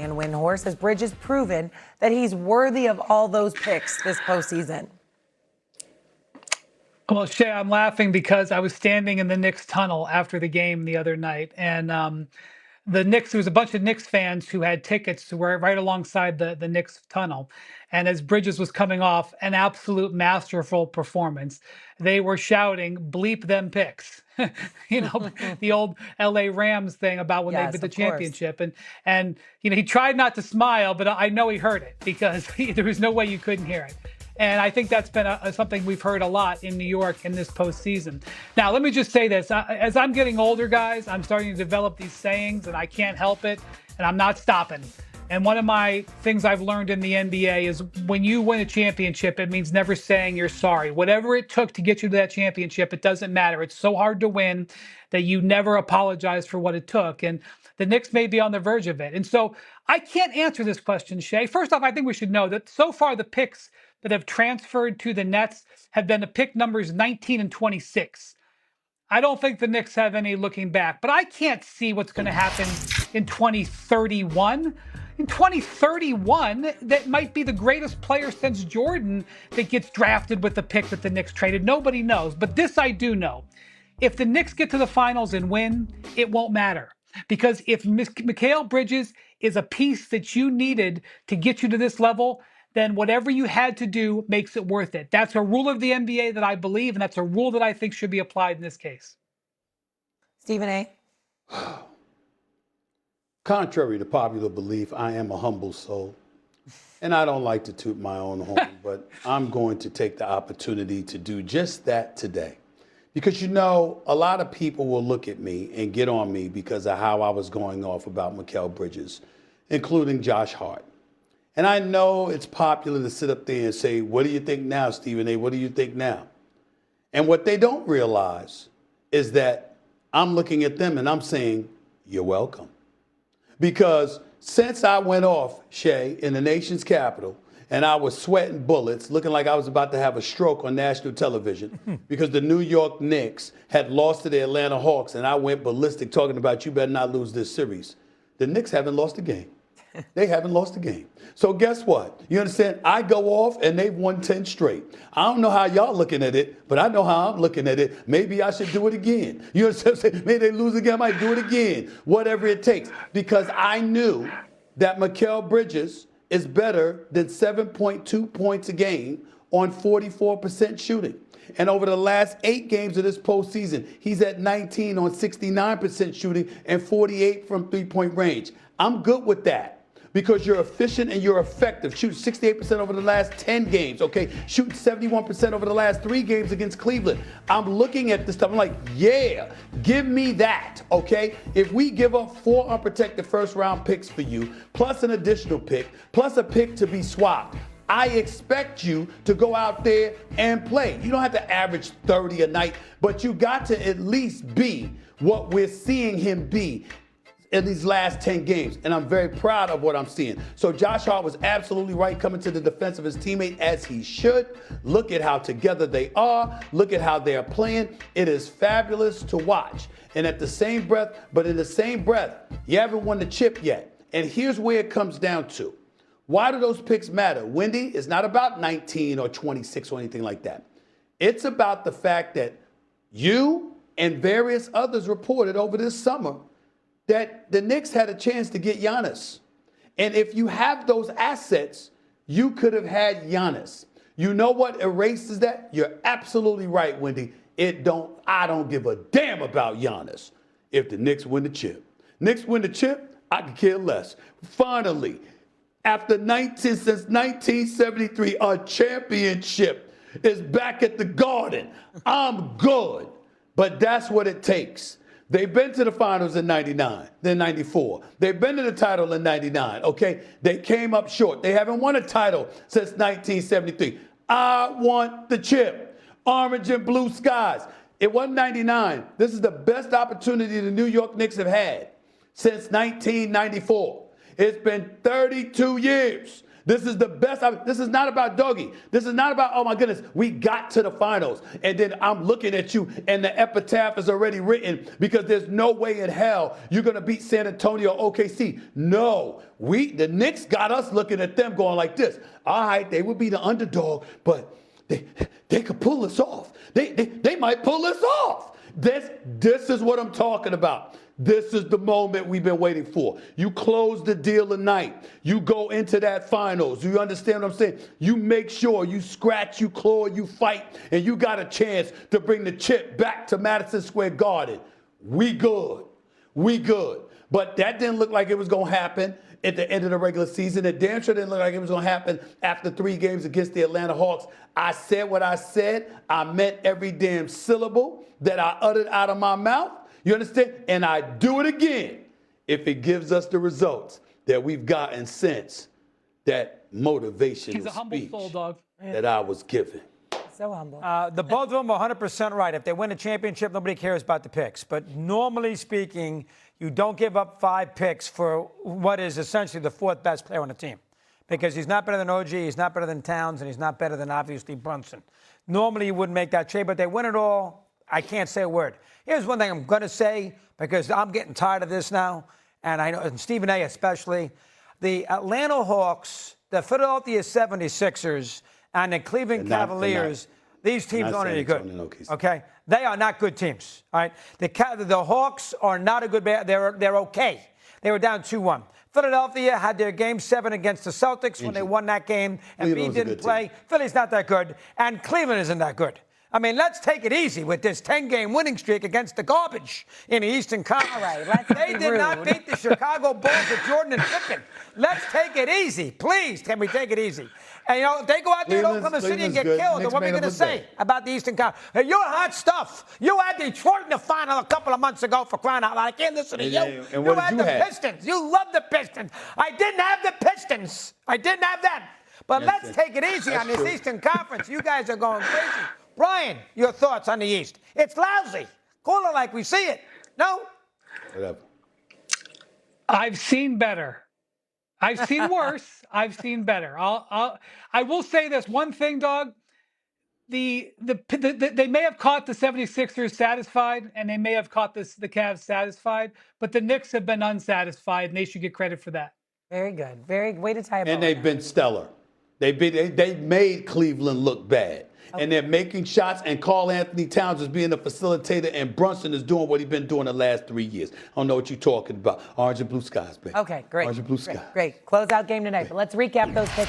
And Windhorse, has Bridges proven that he's worthy of all those picks this postseason? Well, Shay, I'm laughing because I was standing in the Knicks tunnel after the game the other night, and the Knicks, there was a bunch of Knicks fans who had tickets to were right alongside the Knicks tunnel. And as Bridges was coming off, an absolute masterful performance, they were shouting, bleep them picks. The old LA Rams thing about when they Yes, win the of course. championship. And he tried not to smile, but I know he heard it because there was no way you couldn't hear it. And I think that's been something we've heard a lot in New York in this postseason. Now, let me just say this. As I'm getting older, guys, I'm starting to develop these sayings, and I can't help it, and I'm not stopping. And one of my things I've learned in the NBA is when you win a championship, it means never saying you're sorry. Whatever it took to get you to that championship, it doesn't matter. It's so hard to win that you never apologize for what it took. And the Knicks may be on the verge of it. And so I can't answer this question, Shay. First off, I think we should know that so far the picks that have transferred to the Nets have been the pick numbers 19 and 26. I don't think the Knicks have any looking back, but I can't see what's going to happen in 2031. In 2031, that might be the greatest player since Jordan that gets drafted with the pick that the Knicks traded. Nobody knows, but this I do know. If the Knicks get to the finals and win, it won't matter. Because if Mikal Bridges is a piece that you needed to get you to this level, then whatever you had to do makes it worth it. That's a rule of the NBA that I believe, and that's a rule that I think should be applied in this case. Stephen A. Contrary to popular belief, I am a humble soul. And I don't like to toot my own horn, but I'm going to take the opportunity to do just that today. Because a lot of people will look at me and get on me because of how I was going off about Mikal Bridges, including Josh Hart. And I know it's popular to sit up there and say, what do you think now, Stephen A? What do you think now? And what they don't realize is that I'm looking at them and I'm saying, you're welcome. Because since I went off, Shay, in the nation's capital, and I was sweating bullets, looking like I was about to have a stroke on national television because the New York Knicks had lost to the Atlanta Hawks, and I went ballistic talking about you better not lose this series. The Knicks haven't lost a game. They haven't lost a game. So guess what? You understand? I go off and they've won 10 straight. I don't know how y'all looking at it, but I know how I'm looking at it. Maybe I should do it again. You understand what I'm saying? Maybe they lose again, I might do it again. Whatever it takes. Because I knew that Mikal Bridges is better than 7.2 points a game on 44% shooting. And over the last 8 games of this postseason, he's at 19 on 69% shooting and 48 from three-point range. I'm good with that because you're efficient and you're effective. Shooting 68% over the last 10 games, okay? Shooting 71% over the last 3 games against Cleveland. I'm looking at this stuff. I'm like, yeah, give me that, okay? If we give up 4 unprotected first-round picks for you, plus an additional pick, plus a pick to be swapped, I expect you to go out there and play. You don't have to average 30 a night, but you got to at least be what we're seeing him be in these last 10 games, and I'm very proud of what I'm seeing. So Josh Hart was absolutely right coming to the defense of his teammate, as he should. Look at how together they are. Look at how they're playing. It is fabulous to watch. And in the same breath, you haven't won the chip yet. And here's where it comes down to. Why do those picks matter? Wendy, it's not about 19 or 26 or anything like that. It's about the fact that you and various others reported over this summer that the Knicks had a chance to get Giannis. And if you have those assets, you could have had Giannis. You know what erases that? You're absolutely right, Wendy. I don't give a damn about Giannis if the Knicks win the chip. Knicks win the chip, I could care less. Finally, since 1973, a championship is back at the Garden. I'm good, but that's what it takes. They've been to the finals in 99, then 94. They've been to the title in 99, okay? They came up short. They haven't won a title since 1973. I want the chip. Orange and blue skies. It wasn't 99. This is the best opportunity the New York Knicks have had since 1994. It's been 32 years. This is the best. This is not about Dougie. This is not about, oh my goodness, we got to the finals. And then I'm looking at you and the epitaph is already written because there's no way in hell you're going to beat San Antonio or OKC. No, the Knicks got us looking at them going like this. All right, they would be the underdog, but they could pull us off. They might pull us off. This is what I'm talking about. This is the moment we've been waiting for. You close the deal tonight. You go into that finals. You understand what I'm saying? You make sure you scratch, you claw, you fight, and you got a chance to bring the chip back to Madison Square Garden. We good. We good. But that didn't look like it was going to happen at the end of the regular season. It damn sure didn't look like it was going to happen after 3 games against the Atlanta Hawks. I said what I said. I meant every damn syllable that I uttered out of my mouth. You understand? And I do it again if it gives us the results that we've gotten since that motivational He's a humble speech soul, dog. that I was given. So humble. The both of them are 100% right. If they win a championship, nobody cares about the picks. But normally speaking, you don't give up 5 picks for what is essentially the 4th best player on the team. Because he's not better than OG, he's not better than Towns, and he's not better than, obviously, Brunson. Normally, you wouldn't make that trade, but they win it all. I can't say a word. Here's one thing I'm going to say, because I'm getting tired of this now, and I know, and Stephen A. especially. The Atlanta Hawks, the Philadelphia 76ers, and the Cleveland Cavaliers, these teams aren't any good. Okay? They are not good teams. All right? The Hawks are not a good band. They're okay. They were down 2-1. Philadelphia had their game 7 against the Celtics when they won that game, and Embiid didn't play. Philly's not that good, and Cleveland isn't that good. I mean, let's take it easy with this 10-game winning streak against the garbage in the Eastern Conference. All right, let's They did not beat the Chicago Bulls with Jordan and Pippen. Let's take it easy. Please, can we take it easy? And, if they go out there to Oklahoma City and get killed, then what are we going to say about the Eastern Conference? Hey, you're hot stuff. You had Detroit in the final a couple of months ago for crying out loud. I can't listen to you. And what you had the Pistons. You love the Pistons. I didn't have the Pistons. I didn't have them. But let's take it easy on this Eastern Conference. You guys are going crazy. Brian, your thoughts on the East? It's lousy. Call it like we see it. No? Whatever. I've seen better. I've seen worse. I've seen better. I will say this one thing, dog. They may have caught the 76ers satisfied, and they may have caught the Cavs satisfied, but the Knicks have been unsatisfied, and they should get credit for that. Very good. Way to tie a bow. And they've been stellar. They made Cleveland look bad. And they're making shots, and Karl Anthony Towns is being a facilitator, and Brunson is doing what he's been doing the last 3 years. I don't know what you're talking about. Orange and blue skies, baby. Okay, great. Orange and blue skies. Great. Close out game tonight. But let's recap those picks.